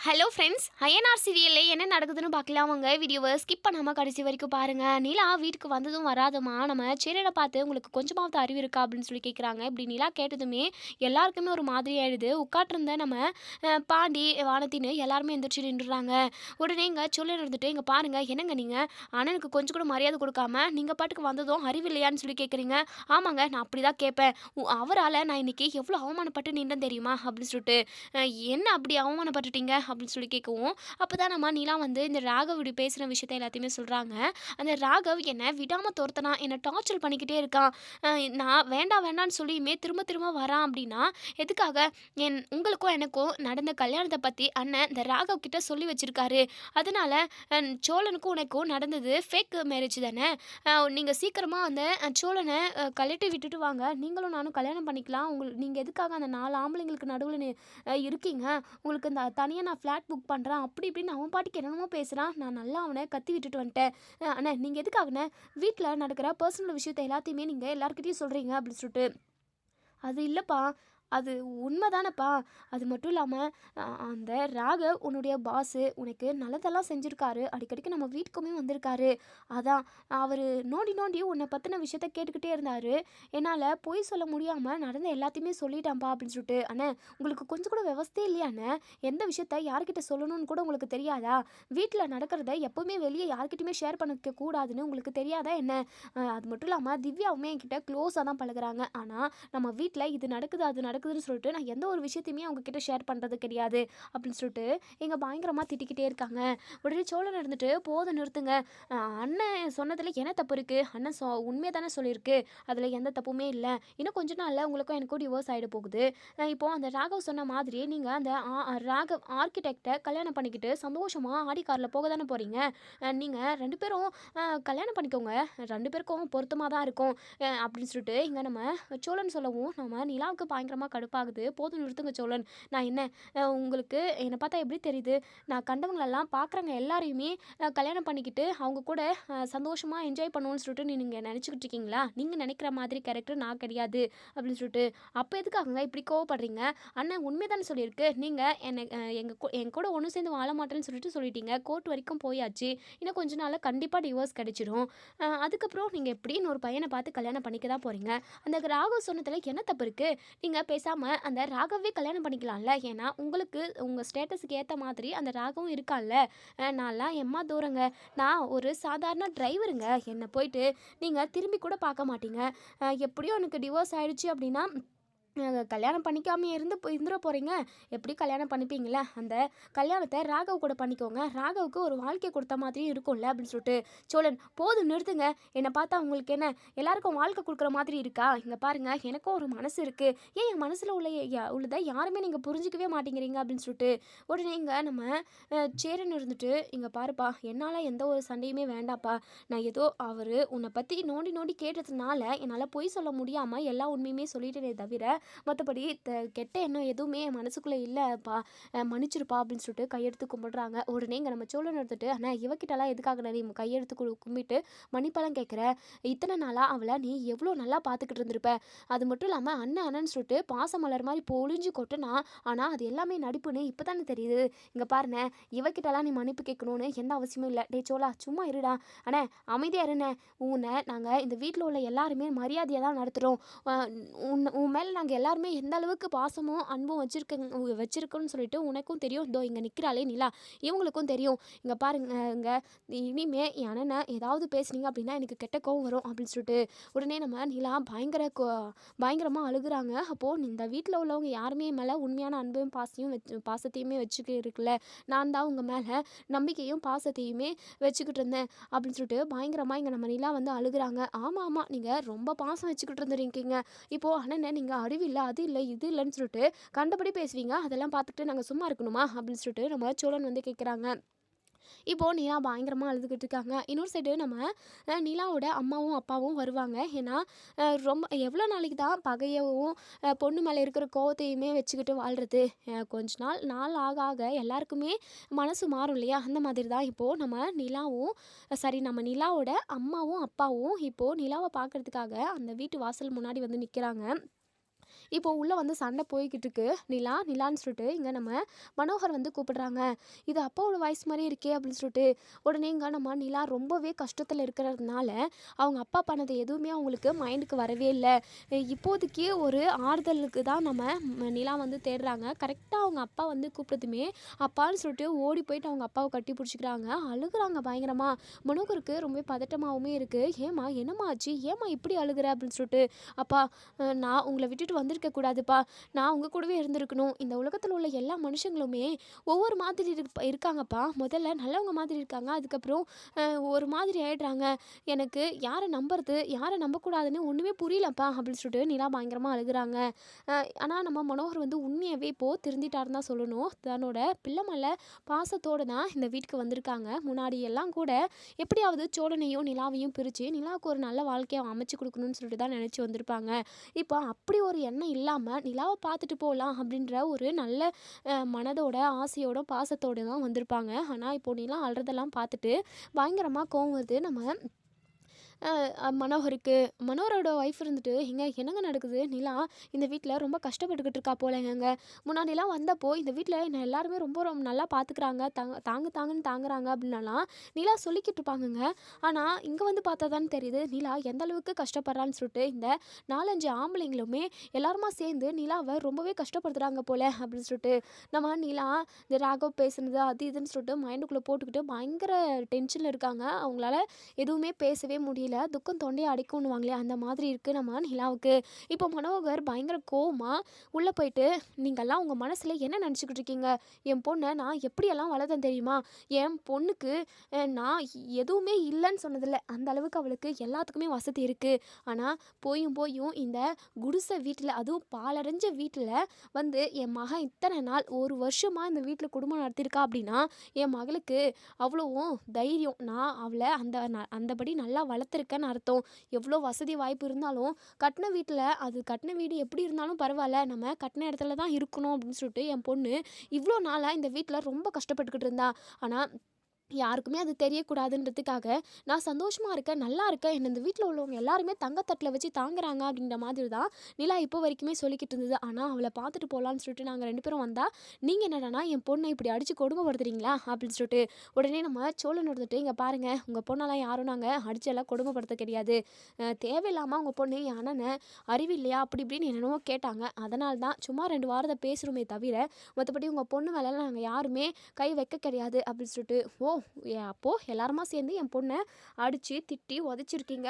Hello friends, INR சீரியல்ல என்ன நடக்குதுன்னு பார்க்கலாம் வாங்க. வீடியோவை ஸ்கிப் பண்ணாமல் கடைசி வரைக்கும் பாருங்கள். நிலா வீட்டுக்கு வந்ததும் வராதமா நம்ம சேனலை பார்த்து உங்களுக்கு கொஞ்சமாவது அறிவு இருக்கா அப்படின்னு சொல்லி கேட்குறாங்க. இப்படி நிலா கேட்டதுமே எல்லாருக்குமே ஒரு மாதிரி ஆயிடுது. உட்காட்டிருந்த நம்ம பாண்டி வானத்தின்னு எல்லாருமே எந்திரிச்சு நின்றுறாங்க. உடனே இங்கே சொல்ல இருந்துட்டு இங்கே பாருங்கள், என்னங்க நீங்கள் அண்ணனுக்கு கொஞ்சம் கூட மரியாதை கொடுக்காம நீங்கள் பாட்டுக்கு வந்ததும் அறிவு இல்லையான்னு சொல்லி கேட்குறீங்க. ஆமாங்க, நான் அப்படி தான் கேட்பேன். அவரால் நான் இன்னைக்கு எவ்வளோ அவமானப்பட்டு நின்றேன் தெரியுமா அப்படின்னு சொல்லிட்டு என்ன அப்படி அவமானப்பட்டுட்டீங்க அப்படின்னு சொல்லி கேட்கவும், அப்போ தான் நம்ம நிலா வந்து இந்த ராகவ் இப்படி பேசுகிற விஷயத்த எல்லாத்தையுமே சொல்கிறாங்க. அந்த ராகவ் என்னை விடாமல் துரத்துனா, என்னை டார்ச்சர் பண்ணிக்கிட்டே இருக்கான். நான் வேண்டாம் வேண்டான்னு சொல்லியுமே திரும்ப திரும்ப வரான் அப்படின்னா எதுக்காக? உங்களுக்கும் எனக்கும் நடந்த கல்யாணத்தை பற்றி அண்ணன் இந்த ராகவ் கிட்ட சொல்லி வச்சிருக்காரு. அதனால சோழனுக்கும் உனக்கும் நடந்தது ஃபேக் மேரேஜ் தானே. நீங்கள் சீக்கிரமாக அந்த சோழனை கழட்டி விட்டுட்டு வாங்க, நீங்களும் நானும் கல்யாணம் பண்ணிக்கலாம். நீங்கள் எதுக்காக அந்த 4 ஆம்பளைங்களுக்கு நடுவில் இருக்கீங்க? உங்களுக்கு இந்த தனியாக நான் ஃப்ளாட் புக் பண்ணுறேன் அப்படி இப்படின்னு அவன் பாட்டுக்கு என்னென்னமோ பேசுகிறான். நான் நல்லா அவனை கத்தி விட்டுட்டு வந்துட்டேன். அண்ணே, நீங்கள் எதுக்காகண்ணே வீட்டில் நடக்கிற பர்சனல் விஷயத்த எல்லாத்தையுமே நீங்கள் எல்லாருக்கிட்டையும் சொல்கிறீங்க அப்படின்னு சொல்லிட்டு. அது இல்லைப்பா, அது உண்மைதானப்பா. அது மட்டும் இல்லாமல் அந்த ராகவ் உன்னுடைய பாஸு உனக்கு நல்லதெல்லாம் செஞ்சுருக்காரு. அடிக்கடிக்கு நம்ம வீட்டுக்குமே வந்திருக்காரு. அதான் அவர் நோண்டி நோண்டி உன்னை பற்றின விஷயத்த கேட்டுக்கிட்டே இருந்தார். என்னால் பொய் சொல்ல முடியாமல் நடந்த எல்லாத்தையுமே சொல்லிட்டான்ப்பா அப்படின்னு சொல்லிட்டு. அண்ணே, உங்களுக்கு கொஞ்சம் கூட விவஸ்தே இல்லையாண்ணே? எந்த விஷயத்த யார்கிட்ட சொல்லணும்னு கூட உங்களுக்கு தெரியாதா? வீட்டில் நடக்கிறத எப்போவுமே வெளியே யார்கிட்டையுமே ஷேர் பண்ணிக்க கூடாதுன்னு உங்களுக்கு தெரியாதா என்ன? அது மட்டும் இல்லாமல் திவ்யாவுமே என்கிட்ட க்ளோஸாக தான் பழகுறாங்க. ஆனால் நம்ம வீட்டில் இது நடக்குது அது நடக்குதுன்னு சொல்லிட்டு நான் எந்த ஒரு விஷயத்தையுமே அவங்க கிட்ட ஷேர் பண்ணுறது கிடையாது அப்படின்னு சொல்லிட்டு எங்கள் பயங்கரமாக திட்டிக்கிட்டே இருக்காங்க. உடனே சோழன் இருந்துட்டு, போதும் நிறுத்துங்க. அண்ணன் சொன்னதில் என்ன தப்பு இருக்குது? அண்ணன் உண்மையை தானே சொல்லியிருக்கு. அதில் எந்த தப்புமே இல்லை. இன்னும் கொஞ்ச நாளில் உங்களுக்கும் எனக்கும் டிவோர்ஸ் ஆகிட போகுது. இப்போது அந்த ராகவ் சொன்ன மாதிரி நீங்கள் அந்த ராகவ் ஆர்கிடெக்டை கல்யாணம் பண்ணிக்கிட்டு சந்தோஷமாக ஆடி காரில் போக தானே போகிறீங்க. நீங்கள் 2 பேரும் கல்யாணம் பண்ணிக்கோங்க. 2 பேருக்கும் பொருத்தமாக தான் இருக்கும் அப்படின்னு சொல்லிட்டு இங்கே நம்ம சோழன் சொல்லவும் நம்ம நிலாவுக்கு பயங்கரமாக கடுப்பாகுது. போதும் நிறுத்துங்க சோழன். நான் என்ன உங்களுக்கு என்னை பார்த்தா எப்படி தெரியுது? நான் கண்டவங்களெல்லாம் பார்க்குறவங்க எல்லாரையுமே கல்யாணம் பண்ணிக்கிட்டு அவங்க கூட சந்தோஷமாக என்ஜாய் பண்ணுவோன்னு சொல்லிட்டு நீங்கள் நினச்சிக்கிட்டு இருக்கீங்களா? நீங்கள் நினைக்கிற மாதிரி கேரக்டர் நான் கிடையாது அப்படின்னு சொல்லிட்டு. அப்போ எதுக்காகங்க இப்படி கோவப்படுறீங்க? அண்ணன் உண்மை தானே சொல்லியிருக்கு. நீங்கள் என்னை என் கூட ஒன்று சேர்ந்து வாழ மாட்டேன்னு சொல்லிட்டு சொல்லிட்டீங்க. கோர்ட் வரைக்கும் போயாச்சு. இன்னும் கொஞ்ச நாளில் கண்டிப்பாக டிவோர்ஸ் கிடைச்சிடும். அதுக்கப்புறம் நீங்கள் எப்படின்னு ஒரு பையனை பார்த்து கல்யாணம் பண்ணிக்க தான் போகிறீங்க. அந்த ராகவ் சொன்னதில் என்ன தப்பு இருக்குது? நீங்கள் பேசாமல் அந்த ராகவே கல்யாணம் பண்ணிக்கலாம்ல. ஏன்னா உங்களுக்கு உங்கள் ஸ்டேட்டஸுக்கு ஏற்ற மாதிரி அந்த ராகவும் இருக்கான்ல. நான்லாம் எம்மா தூரங்க. நான் ஒரு சாதாரண டிரைவருங்க. என்னை போயிட்டு நீங்கள் திரும்பி கூட பார்க்க மாட்டீங்க. எப்படியும் எனக்கு டிவோர்ஸ் ஆகிடுச்சு அப்படின்னா கல்யாணம் பண்ணிக்காமல் இருந்துட போகிறீங்க. எப்படி கல்யாணம் பண்ணிப்பீங்களே, அந்த கல்யாணத்தை ராகவ் கூட பண்ணிக்கோங்க. ராகவுக்கு ஒரு வாழ்க்கை கொடுத்த மாதிரியும் இருக்கும்ல அப்படின்னு சொல்லிட்டு. சோழன், போதும் நிறுத்துங்க. என்னை பார்த்தா உங்களுக்கு என்ன எல்லாருக்கும் வாழ்க்கை கொடுக்குற மாதிரி இருக்கா? இங்கே பாருங்கள், எனக்கும் ஒரு மனசு இருக்குது. ஏன் என் மனசில் உள்ளதை யாருமே நீங்கள் புரிஞ்சிக்கவே மாட்டேங்கிறீங்க அப்படின்னு சொல்லிட்டு. உடனே இங்கே நம்ம சேரன் இருந்துட்டு, இங்கே பாருப்பா, என்னால் எந்த ஒரு சண்டையுமே வேண்டாப்பா. நான் ஏதோ அவர் உன்னை பற்றி நோண்டி நோண்டி கேட்டதுனால என்னால் பொய் சொல்ல முடியாமல் எல்லா உண்மையுமே சொல்லிட்டேனே தவிர மற்றபடி கெட்ட எண்ணம் எதுவுமே என் மனசுக்குள்ளே இல்லைப்பா, மன்னிச்சிருப்பா அப்படின்னு சொல்லிட்டு கையெடுத்து கும்பிடுறாங்க. உடனே இங்கே நம்ம சோழன் எடுத்துட்டு, ஆனால் இவக்கிட்டலாம் எதுக்காக நீ கையெடுத்து கும்பிட்டு மன்னிப்பெல்லாம் கேட்குற? இத்தனை நாளாக அவளை நீ எவ்வளோ நல்லா பார்த்துக்கிட்டு இருந்திருப்ப. அது மட்டும் இல்லாமல் அண்ணன் சொல்லிட்டு பாசமலர் மாதிரி பொழிஞ்சு கொட்டுனா, ஆனால் அது எல்லாமே நடிப்புன்னு இப்போ தானே தெரியுது. இங்கே பாருண்ண, இவக்கிட்டலாம் நீ மன்னிப்பு கேட்கணும்னு எந்த அவசியமும் இல்லை. டே சோழா, சும்மா இருடா. அண்ணே, அமைதியாக இருண்ணே. உன்னை நாங்கள் இந்த வீட்டில் உள்ள எல்லாருமே மரியாதையாக தான் நடத்துகிறோம். உன் மேலே நாங்கள் எல்லாருமே எந்த அளவுக்கு பாசமும் அன்பும் வச்சுருக்கோன்னு சொல்லிட்டு உனக்கும் தெரியும். இதோ இங்கே நிற்கிறாளே நிலா, இவங்களுக்கும் தெரியும். இங்கே பாருங்க, இங்கே இனிமே என் அண்ணனை ஏதாவது பேசுனீங்க அப்படின்னா எனக்கு கெட்ட கோவம் வரும் அப்படின்னு சொல்லிட்டு. உடனே நம்ம நிலா பயங்கரமாக அழுகுறாங்க. அப்போது இந்த வீட்டில் உள்ளவங்க யாருமே மேலே உண்மையான அன்பையும் பாசத்தையுமே வச்சுக்க இருக்குல்ல, நான் தான் உங்கள் மேலே நம்பிக்கையும் பாசத்தையுமே வச்சுக்கிட்டு இருந்தேன் அப்படின்னு சொல்லிட்டு பயங்கரமாக இங்கே நம்ம நிலா வந்து அழுகுறாங்க. ஆமாம், நீங்கள் ரொம்ப பாசம் வச்சுக்கிட்டு இருந்துருக்கீங்க. இப்போது அண்ணனை நீங்கள் அறிவில்லை அது இல்லை இது இல்லைன்னு சொல்லிட்டு கண்டபடி பேசுவீங்க. அதெல்லாம் பார்த்துட்டு நாங்கள் சும்மா இருக்கணுமா அப்படின்னு சொல்லிட்டு நம்ம சோழன் வந்து கேட்குறாங்க. இப்போது நிலா பயங்கரமாக அழுதுகிட்டு இருக்காங்க. இன்னொரு சைடு நம்ம நிலாவோட அம்மாவும் அப்பாவும் வருவாங்க. ஏன்னா ரொம்ப எவ்வளோ நாளைக்கு தான் பகையவும் பொண்ணு மேலே இருக்கிற கோவத்தையுமே வச்சுக்கிட்டு வாழ்கிறது. கொஞ்ச நாள் ஆக ஆக எல்லாருக்குமே மனசு மாறும் இல்லையா? அந்த மாதிரி தான் இப்போது நம்ம நிலாவோட அம்மாவும் அப்பாவும் இப்போது நிலாவை பார்க்குறதுக்காக அந்த வீட்டு வாசல் முன்னாடி வந்து நிற்கிறாங்க. இப்போ உள்ளே வந்து சண்டை போய்கிட்டு இருக்கு. நிலா நிலான்னு சொல்லிட்டு இங்கே நம்ம மனோகர் வந்து கூப்பிடுறாங்க. இது அப்பாவோட வாய்ஸ் மாதிரி இருக்கே அப்படின்னு சொல்லிட்டு உடனே இங்கே நம்ம நிலா ரொம்பவே கஷ்டத்தில் இருக்கிறதுனால அவங்க அப்பா பண்ணது எதுவுமே அவங்களுக்கு மைண்டுக்கு வரவே இல்லை. இப்போதைக்கு ஒரு ஆறுதலுக்கு தான் நம்ம நிலா வந்து தேடுறாங்க. கரெக்டாக அவங்க அப்பா வந்து கூப்பிட்டதுமே அப்பான்னு சொல்லிட்டு ஓடி போயிட்டு அவங்க அப்பாவை கட்டி பிடிச்சிக்கிறாங்க. அழுகுறாங்க பயங்கரமாக. மனோகருக்கு ரொம்ப பதட்டமாகவுமே இருக்குது. ஏம்மா என்னம்மா ஆச்சு, ஏம்மா இப்படி அழுகுற அப்படின்னு சொல்லிட்டு. அப்பா நான் உங்களை விட்டுட்டு வந்திருக்க கூடாதுப்பா, நான் உங்கள் கூடவே இருந்திருக்கணும். இந்த உலகத்தில் உள்ள எல்லா மனுஷங்களுமே ஒவ்வொரு மாதிரி இருக்காங்கப்பா. முதல்ல நல்லவங்க மாதிரி இருக்காங்க, அதுக்கப்புறம் ஒரு மாதிரி ஆயிடுறாங்க. எனக்கு யாரை நம்புறது யாரை நம்பக்கூடாதுன்னு ஒன்றுமே புரியலப்பா அப்படின்னு சொல்லிட்டு நிலா பயங்கரமாக அழுகுறாங்க. ஆனால் நம்ம மனோகர் வந்து உண்மையாகவே இப்போது திருந்திட்டாருன்னு தான் சொல்லணும். தன்னோட பிள்ளை மேலே பாசத்தோடு தான் இந்த வீட்டுக்கு வந்திருக்காங்க. முன்னாடி எல்லாம் கூட எப்படியாவது சோழனையும் நிலாவையும் பிரித்து நிலாவுக்கு ஒரு நல்ல வாழ்க்கையை அமைச்சு கொடுக்கணும்னு சொல்லிட்டு தான் நினச்சி வந்திருப்பாங்க. இப்போ அப்படி ஒரு எண்ணம் இல்லாமல் நிலாவை பார்த்துட்டு போகலாம் அப்படின்ற ஒரு நல்ல மனதோட ஆசையோட பாசத்தோடு தான் வந்திருப்பாங்க. ஆனால் இப்போ நிலா அழுறதெல்லாம் பார்த்துட்டு பயங்கரமாக கோவம் வருது நம்ம மனோகருக்கு. மனோகரோட ஒய்ஃப் இருந்துட்டு, "ஏங்க என்னங்க நடக்குது? நிலா இந்த வீட்டில் ரொம்ப கஷ்டப்பட்டுக்கிட்டு இருக்கா போலங்க. முன்னாடிலாம் வந்தப்போ இந்த வீட்டில் என்னை எல்லாருமே ரொம்ப நல்லா பார்த்துக்கிறாங்க, தாங்குன்னு தாங்குறாங்க" அப்படின்னலாம் நிலா சொல்லிக்கிட்டு இருப்பாங்கங்க. ஆனால் இங்கே வந்து பார்த்தா தான் தெரியுது நிலா எந்த அளவுக்கு கஷ்டப்படுறான்னு சொல்லிட்டு. இந்த 4, 5 ஆம்பளைங்களுமே எல்லாருமா சேர்ந்து நிலாவை ரொம்பவே கஷ்டப்படுத்துகிறாங்க போல அப்படின்னு சொல்லிட்டு. நம்ம நிலா இந்த ராகவ் பேசுனது அது இதுன்னு சொல்லிட்டு மைண்டுக்குள்ளே போட்டுக்கிட்டு பயங்கர டென்ஷனில் இருக்காங்க. அவங்களால எதுவுமே பேசவே முடியல. துக்கம் தொண்டையை அடைக்கும்னுவாங்களே அந்த மாதிரி இருக்குது நம்ம நிலாவுக்கு. இப்போ மனோகர் பயங்கர கோவமாக உள்ளே போயிட்டு, நீங்கள்லாம் உங்கள் மனசில் என்ன நினச்சிக்கிட்டு இருக்கீங்க? என் பொண்ணை நான் எப்படியெல்லாம் வளர்த்தேன் தெரியுமா? என் பொண்ணுக்கு நான் எதுவுமே இல்லைன்னு சொன்னதில்லை. அந்த அளவுக்கு அவளுக்கு எல்லாத்துக்குமே வசதி இருக்குது. ஆனால் போயும் இந்த குடிசை வீட்டில், அதுவும் பாலடைஞ்ச வீட்டில் வந்து என் மகன் இத்தனை நாள் 1 வருஷமாக இந்த வீட்டில் குடும்பம் நடத்தியிருக்கா அப்படின்னா என் மகளுக்கு அவ்வளோவும் தைரியம். நான் அவளை அந்தபடி நல்லா வளர்த்துருக்கேன்னு அர்த்தம். எவ்வளோ வசதி வாய்ப்பு இருந்தாலும் கட்டின வீடு எப்படி இருந்தாலும் பரவாயில்ல, நம்ம கட்டின இடத்துல தான் இருக்கணும் அப்படின்னு சொல்லிட்டு என் பொண்ணு இவ்வளோ நாளாக இந்த வீட்டில் ரொம்ப கஷ்டப்பட்டுக்கிட்டு இருந்தா. ஆனால் யாருக்குமே அது தெரியக்கூடாதுன்றதுக்காக நான் சந்தோஷமாக இருக்கேன், நல்லா இருக்கேன், என்னை இந்த வீட்டில் உள்ளவங்க எல்லாருமே தங்கத்தட்டில் வச்சு தாங்குறாங்க அப்படின்ற மாதிரி தான் நிலா இப்போ வரைக்குமே சொல்லிக்கிட்டு இருந்தது. ஆனால் அவளை பார்த்துட்டு போகலான்னு சொல்லிட்டு நாங்கள் 2 பேரும் வந்தால் நீங்கள் என்னடானா என் பொண்ணை இப்படி அடித்து கொடுமைப்படுத்துறீங்களா அப்படின்னு சொல்லிட்டு. உடனே நம்ம சோழன் வந்துட்டு, இங்கே பாருங்கள், உங்கள் பொண்ணெல்லாம் யாரும் நாங்கள் அடிச்செல்லாம் கொடுமைப்படுத்த கிடையாது. தேவையில்லாமல் உங்கள் பொண்ணு என் அண்ணனை அறிவில்லையா அப்படி இப்படின்னு என்னென்னவோ கேட்டாங்க. அதனால தான் சும்மா 2 வாரத்தை பேசுகிறோமே தவிர மற்றபடி உங்கள் பொண்ணு மேலெல்லாம் நாங்கள் யாருமே கை வைக்க கிடையாது அப்படின்னு சொல்லிட்டு. அப்போது எல்லாருமா சேர்ந்து என் பொண்ணை அடித்து திட்டி உதச்சிருக்கீங்க,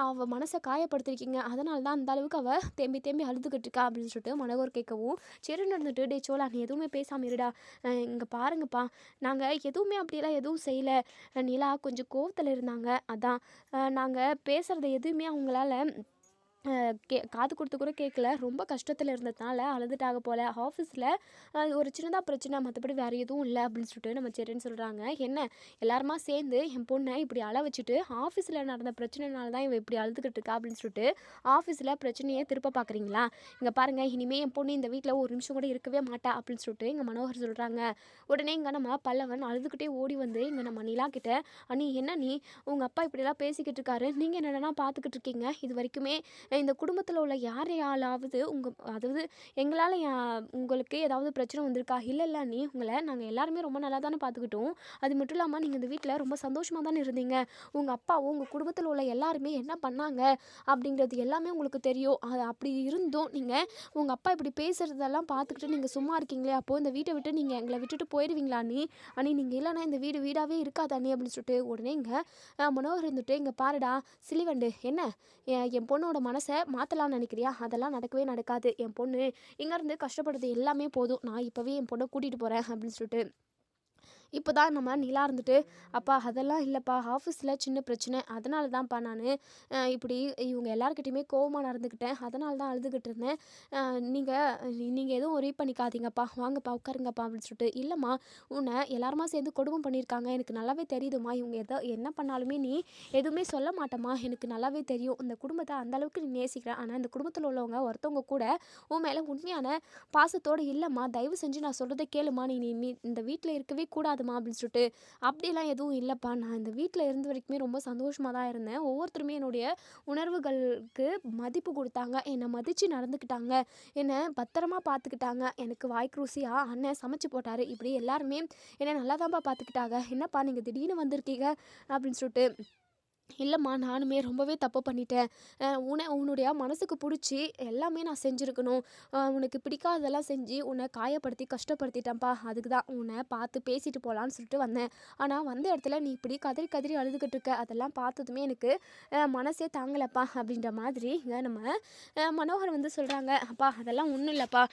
அவள் மனசை காயப்படுத்திருக்கீங்க, அதனால தான் அந்த அளவுக்கு அவள் தேம்பி அழுதுகிட்டு இருக்கா அப்படின்னு சொல்லிட்டு மனோகர் கேட்கவும், சரி நடந்துட்டு, டே சோழா நீ எதுவுமே பேசாமல் இருடா, இங்கே பாருங்கப்பா, நாங்கள் எதுவுமே அப்படியெல்லாம் எதுவும் செய்யலை. நிலா கொஞ்சம் கோவத்தில் இருந்தாங்க, அதான் நாங்கள் பேசுகிறத எதுவுமே அவங்களால காது கொடுத்து கூட கேட்கல, ரொம்ப கஷ்டத்தில் இருந்ததுனால அழுதுட்டாக போல். ஆஃபீஸில் ஒரு சின்னதாக பிரச்சனை, மற்றபடி வேறு எதுவும் இல்லை அப்படின்னு சொல்லிட்டு நம்ம சரின்னு சொல்கிறாங்க. என்ன எல்லாருமா சேர்ந்து என் பொண்ணை இப்படி அழ வச்சுட்டு ஆஃபீஸில் நடந்த பிரச்சனைனால தான் இவன் இப்படி அழுதுகிட்டு இருக்கா அப்படின்னு சொல்லிட்டு ஆஃபீஸில் பிரச்சனையை திருப்ப பார்க்குறீங்களா? இங்கே பாருங்கள், இனிமேல் என் பொண்ணு இந்த வீட்டில் ஒரு நிமிஷம் கூட இருக்கவே மாட்டா அப்படின்னு சொல்லிட்டு இங்கே மனோகர் சொல்கிறாங்க. உடனே இங்கே நம்ம பல்லவன் அழுதுகிட்டே ஓடி வந்து இங்கே நம்ம நிலா கிட்ட, அண்ணி என்ன நீ உங்கள் அப்பா இப்படிலாம் பேசிக்கிட்டு இருக்காரு, நீங்கள் என்னென்னா பார்த்துக்கிட்டு இருக்கீங்க, இது வரைக்குமே இந்த குடும்பத்தில் உள்ள யாரையாலாவது அதாவது எங்களால் உங்களுக்கு ஏதாவது பிரச்சனை வந்திருக்கா? இல்லை நீ உங்களை நாங்கள் எல்லாருமே ரொம்ப நல்லா தானே பார்த்துக்கிட்டோம். அது மட்டும் இல்லாமல் நீங்கள் இந்த வீட்டில் ரொம்ப சந்தோஷமாக தானே இருந்தீங்க. உங்கள் அப்பாவும் உங்கள் குடும்பத்தில் உள்ள எல்லாருமே என்ன பண்ணாங்க அப்படிங்கிறது எல்லாமே உங்களுக்கு தெரியும். அது அப்படி இருந்தும் நீங்கள் உங்கள் அப்பா இப்படி பேசுகிறதெல்லாம் பார்த்துக்கிட்டு நீங்கள் சும்மா இருக்கீங்களே, அப்போது இந்த வீட்டை விட்டு நீங்கள் எங்களை விட்டுட்டு போயிடுவீங்களா அண்ணி நீங்கள் இல்லைனா இந்த வீடாகவே இருக்காது அண்ணி அப்படின்னு சொல்லிட்டு. உடனே இங்கே மனோகர் இருந்துட்டு, இங்கே பாருடா சிலிவண்டு, என்ன என் பொண்ணோட மனசை மாற்றலாம்னு நினைக்கிறியா? அதெல்லாம் நடக்கவே நடக்காது. என் பொண்ணு இங்கேருந்து கஷ்டப்படுறது எல்லாமே போதும். நான் இப்போவே என் பொண்ணை கூட்டிகிட்டு போகிறேன் அப்படின்னு சொல்லிட்டு. இப்போ தான் நம்ம நிலா இருந்துட்டு, அப்பா அதெல்லாம் இல்லைப்பா, ஆஃபீஸில் சின்ன பிரச்சனை, அதனால தான்ப்பா நான் இப்படி இவங்க எல்லாருக்கிட்டையுமே கோவமாக நடந்துக்கிட்டேன், அதனால தான் அழுதுகிட்டு இருந்தேன். நீங்கள் எதுவும் ஒரே பண்ணிக்காதீங்கப்பா, வாங்கப்பா உட்காருங்கப்பா அப்படின்னு சொல்லிட்டு. இல்லைம்மா, உன்னை எல்லாருமா சேர்ந்து கொடுமை பண்ணியிருக்காங்க, எனக்கு நல்லாவே தெரியுதுமா. இவங்க என்ன பண்ணாலுமே நீ எதுவுமே சொல்ல மாட்டேம்மா, எனக்கு நல்லாவே தெரியும். இந்த குடும்பத்தை அந்தளவுக்கு நீ நேசிக்கிறேன். ஆனால் இந்த குடும்பத்தில் உள்ளவங்க ஒருத்தவங்க கூட உன் மேலே உண்மையான பாசத்தோடு இல்லைம்மா, தயவு செஞ்சு நான் சொல்கிறத கேளுமா, நீ இந்த வீட்டில் இருக்கவே கூடாது பிடிக்காதுமா அப்படின்னு சொல்லிட்டு. அப்படிலாம் எதுவும் இல்லைப்பா, நான் இந்த வீட்டில் இருந்த வரைக்குமே ரொம்ப சந்தோஷமாக தான் இருந்தேன். ஒவ்வொருத்தருமே என்னுடைய உணர்வுகளுக்கு மதிப்பு கொடுத்தாங்க, என்னை மதித்து நடந்துக்கிட்டாங்க, என்னை பத்திரமா பார்த்துக்கிட்டாங்க. எனக்கு வாய்க்கு ருசியாக அண்ணன் சமைச்சு போட்டார். இப்படி எல்லாருமே என்னை நல்லா தான்ப்பா பார்த்துக்கிட்டாங்க. என்னப்பா நீங்கள் திடீர்னு வந்திருக்கீங்க அப்படின்னு சொல்லிட்டு. இல்லைம்மா, நானுமே ரொம்பவே தப்பு பண்ணிட்டேன். உன்னுடைய மனசுக்கு பிடிச்சி எல்லாமே நான் செஞ்சுருக்கணும். உனக்கு பிடிக்காததெல்லாம் செஞ்சு உன்னை காயப்படுத்தி கஷ்டப்படுத்திட்டேன்ப்பா. அதுக்கு தான் உன்னை பார்த்து பேசிட்டு போகலான்னு சொல்லிட்டு வந்தேன். ஆனால் வந்த இடத்துல நீ இப்படி கதறி கதறி அழுதுகிட்டு இருக்க, அதெல்லாம் பார்த்ததுமே எனக்கு மனசே தாங்கலப்பா அப்படின்ற மாதிரி இங்கே நம்ம மனோகர் வந்து சொல்கிறாங்க. அப்பா அதெல்லாம் ஒன்றும் இல்லைப்பா,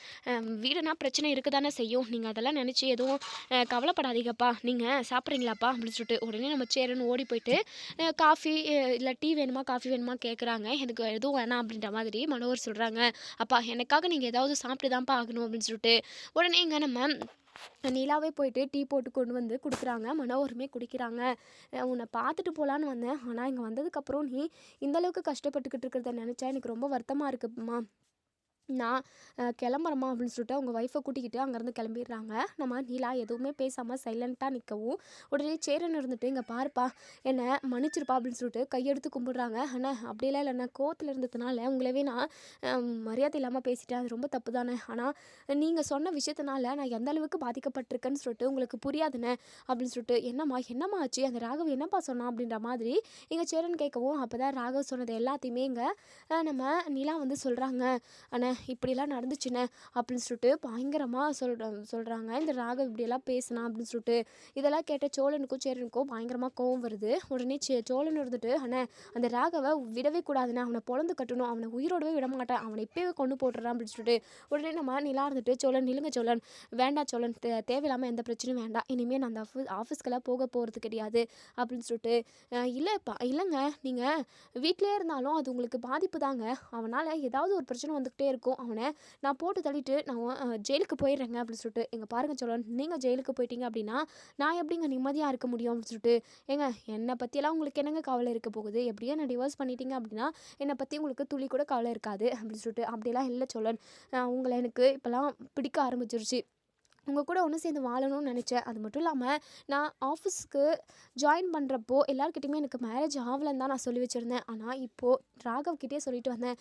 வீடுனா பிரச்சனை இருக்க தானே செய்யும், நீங்கள் அதெல்லாம் நினச்சி எதுவும் கவலைப்படாதீங்கப்பா, நீங்கள் சாப்பிட்றீங்களாப்பா அப்படின்னு சொல்லிட்டு உடனே நம்ம சேரன்னு ஓடி போயிட்டு காஃபி இல்லை டீ வேணுமா காஃபி வேணுமா கேட்குறாங்க. எனக்கு எதுவும் வேணாம் அப்படின்ற மாதிரி மனோகர் சொல்கிறாங்க. அப்பா எனக்காக நீங்கள் ஏதாவது சாப்பிட்டு தான்ப்பா ஆகணும் அப்படின்னு சொல்லிட்டு உடனே இங்கே நம்ம நிலாவே போயிட்டு டீ போட்டு கொண்டு வந்து கொடுக்குறாங்க. மனோகருமே குடிக்கிறாங்க. உன்னை பார்த்துட்டு போகலான்னு வந்தேன், ஆனால் இங்கே வந்ததுக்கப்புறம் நீ இந்தளவுக்கு கஷ்டப்பட்டுக்கிட்டு இருக்கிறத நினச்சா எனக்கு ரொம்ப வருத்தமாக இருக்குமா. நான் கிளம்புறேம்மா அப்படின்னு சொல்லிட்டு அவங்க ஒய்ஃபை கூட்டிக்கிட்டு அங்கேருந்து கிளம்பிடுறாங்க. நம்ம நிலா எதுவுமே பேசாமல் சைலண்ட்டாக நிற்கவும் உடனே சேரன் இருந்துட்டு, இங்கே பாருப்பா என்னை மன்னிச்சிருப்பா அப்படின்னு சொல்லிட்டு கையெடுத்து கும்பிடுறாங்க. ஆனால் அப்படியெல்லாம் இல்லை, நான் கோவத்தில் இருந்ததுனால உங்களவே நான் மரியாதை இல்லாமல் பேசிட்டேன், அது ரொம்ப தப்பு தானே. ஆனால் நீங்கள் சொன்ன விஷயத்தினால நான் எந்த அளவுக்கு பாதிக்கப்பட்டிருக்கேன்னு சொல்லிட்டு உங்களுக்கு புரியாதுண்ணே அப்படின்னு சொல்லிட்டு. என்னம்மா ஆச்சு, அந்த ராகவ் என்னப்பா சொன்னான் அப்படின்ற மாதிரி இங்கே சேரன் கேட்கவும், அப்போ தான் ராகவ் சொன்னது எல்லாத்தையுமே இங்கே நம்ம நிலா வந்து சொல்கிறாங்க. ஆனால் இப்படிலாம் நடந்துச்சுண்ணே அப்படின்னு சொல்லிட்டு பயங்கரமாக சொல்கிறாங்க. இந்த ராகவ் இப்படியெல்லாம் பேசினா அப்படின்னு சொல்லிட்டு. இதெல்லாம் கேட்ட சோழனுக்கும் சேரனுக்கும் பயங்கரமாக கோவம் வருது. உடனே சோழன் இருந்துட்டு, அண்ணே அந்த ராகவை விடவே கூடாதுண்ணே, அவனை பொழந்து கட்டணும், அவனை உயிரோடவே விட மாட்டேன், அவனை இப்போவே கொண்டு போட்டுறான் அப்படின்னு சொல்லிட்டு. உடனே நம்ம நிலா இருந்துட்டு, சோழன் நிலுங்க சோழன், வேண்டாம் சோழன், தேவையில்லாமல் எந்த பிரச்சனையும் வேண்டாம், இனிமேல் நான் அந்த ஆஃபீஸ்க்கெல்லாம் போக போகிறது கிடையாது அப்படின்னு சொல்லிட்டு. இல்லைங்க, நீங்கள் வீட்டிலே இருந்தாலும் அது உங்களுக்கு பாதிப்பு தாங்க, அவனால் ஏதாவது ஒரு பிரச்சனை வந்துக்கிட்டே இருக்கும், அவனை நான் போட்டு தள்ளிட்டு நான் ஜெயிலுக்கு போயிடுறேங்க அப்படின்னு சொல்லிட்டு. எங்க பாருங்க சோழன், நீங்கள் ஜெயிலுக்கு போயிட்டீங்க அப்படின்னா நான் எப்படிங்க நிம்மதியாக இருக்க முடியும் அப்படின்னு சொல்லிட்டு. ஏங்க என்னை பற்றியெல்லாம் உங்களுக்கு என்னங்க கவலை இருக்க போகுது, எப்படியோ நான் டிவோர்ஸ் பண்ணிட்டீங்க அப்படின்னா என்னை பற்றி உங்களுக்கு துளி கூட கவலை இருக்காது அப்படின்னு சொல்லிட்டு. அப்படியெல்லாம் இல்லை சோழன், உங்களை எனக்கு இப்போலாம் பிடிக்க ஆரம்பிச்சிருச்சு, உங்கள் கூட ஒன்று சேர்ந்து வாழணும்னு நினச்சேன். அது மட்டும் இல்லாமல் நான் ஆஃபீஸ்க்கு ஜாயின் பண்ணுறப்போ எல்லாருக்கிட்டையுமே எனக்கு மேரேஜ் ஆகலன்னு தான் நான் சொல்லி வச்சுருந்தேன். ஆனால் இப்போது ராகவ்கிட்டே சொல்லிட்டு வந்தேன்,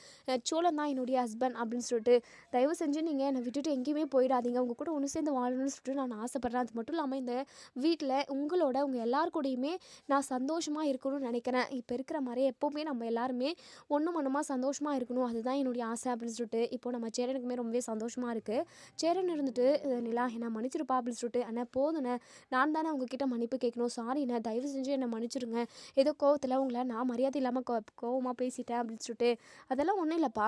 சோழன் தான் என்னுடைய ஹஸ்பண்ட் அப்படின்னு சொல்லிட்டு. தயவு செஞ்சு நீங்கள் என்னை விட்டுட்டு எங்கேயுமே போயிடாதீங்க, உங்கள் கூட ஒன்று சேர்ந்து வாழணும்னு சொல்லிட்டு நான் ஆசைப்பட்றேன். அது மட்டும் இல்லாமல் இந்த வீட்டில் உங்கள் எல்லாருக்கூடையுமே நான் சந்தோஷமாக இருக்கணும்னு நினைக்கிறேன். இப்போ இருக்கிற மாதிரி எப்போவுமே நம்ம எல்லாருமே ஒன்றுமா சந்தோஷமாக இருக்கணும், அதுதான் என்னுடைய ஆசை அப்படின்னு சொல்லிட்டு. இப்போது நம்ம சேரனுக்குமே ரொம்பவே சந்தோஷமாக இருக்குது. சேரன் இருந்துட்டு, நிலா என்னை மன்னிச்சிருப்பா அப்படின்னு சொல்லிட்டு. அண்ணா போதுண்ணே, நான் தானே உங்ககிட்ட மன்னிப்பு கேட்கணும், சாரிண்ணே, தயவு செஞ்சு என்னை மன்னிச்சிருங்க, ஏதோ கோவத்தில் உங்களை நான் மரியாதை இல்லாமல் கோவமாக பேசிட்டேன் அப்படின்னு சொல்லிட்டு. அதெல்லாம் ஒன்றும் இல்லைப்பா,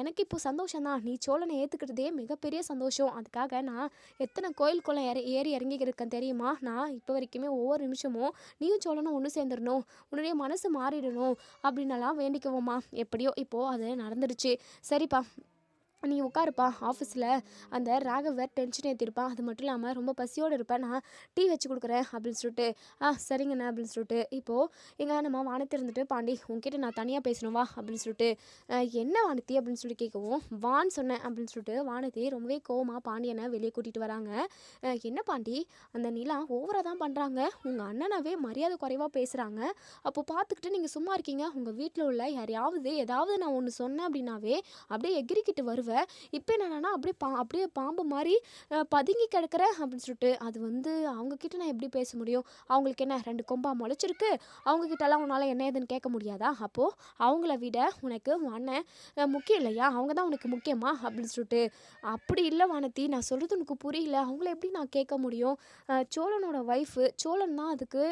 எனக்கு இப்போ சந்தோஷம் தான், நீ சோழனை ஏற்றுக்கிட்டதே மிகப்பெரிய சந்தோஷம், அதுக்காக நான் எத்தனை கோயிலுக்குள்ளே ஏறி இறங்கியிருக்கேன் தெரியுமா. நான் இப்போ வரைக்குமே ஒவ்வொரு நிமிஷமும் நீயும் சோழனும் ஒன்று சேர்ந்துடணும், உன்னுடைய மனசு மாறிடணும் அப்படின்னலாம் வேண்டிக்குவோம்மா. எப்படியோ இப்போது அது நடந்துடுச்சு, சரிப்பா நீ உட்காருப்பா, ஆஃபீஸில் அந்த ராகவர் டென்ஷன் ஏற்றிருப்பான், அது மட்டும் இல்லாமல் ரொம்ப பசியோடு இருப்பேன், நான் டீ வச்சு கொடுக்குறேன் அப்படின்னு சொல்லிட்டு. சரிங்கண்ணா அப்படின்னு சொல்லிட்டு. இப்போது எங்கள் நம்ம வானத்தி இருந்துட்டு, பாண்டி உங்ககிட்ட நான் தனியாக பேசணும் வா அப்படின்னு சொல்லிட்டு. என்ன வானத்தி அப்படின்னு சொல்லி கேட்கவும், வான்னு சொன்னேன் அப்படின்னு சொல்லிட்டு வானத்தி ரொம்பவே கோவமாக பாண்டியனை வெளியே கூட்டிகிட்டு வராங்க. என்ன பாண்டி, அந்த நிலா ஓவராக தான் பண்ணுறாங்க, உங்கள் அண்ணனாவே மரியாதை குறைவாக பேசுகிறாங்க, அப்போ பார்த்துக்கிட்டு நீங்கள் சும்மா இருக்கீங்க, உங்கள் வீட்டில் உள்ள யாரையாவது ஏதாவது நான் ஒன்று சொன்னேன் அப்படின்னாவே அப்படியே எகிரிக்கிட்டு வருவேன், இப்போ என்னன்னா அப்படியே பாம்பு மாதிரி பதுங்கி கிடக்கிற அப்படின்னு சொல்லிட்டு. அது வந்து அவங்கக்கிட்ட நான் எப்படி பேச முடியும், அவங்களுக்கு என்ன 2 கொம்பா முளைச்சிருக்கு, அவங்கக்கிட்டலாம் உன்னால் என்ன ஏதுன்னு கேட்க முடியாதா, அப்போது அவங்கள விட உனக்கு அண்ணன் முக்கியம் இல்லையா, அவங்க தான் உனக்கு முக்கியமா அப்படின்னு சொல்லிட்டு. அப்படி இல்லை வானத்தி, நான் சொல்கிறது உனக்கு புரியல, அவங்கள எப்படி நான் கேட்க முடியும், சோழனோட ஒய்ஃபு, சோழன் தான் அதுக்கு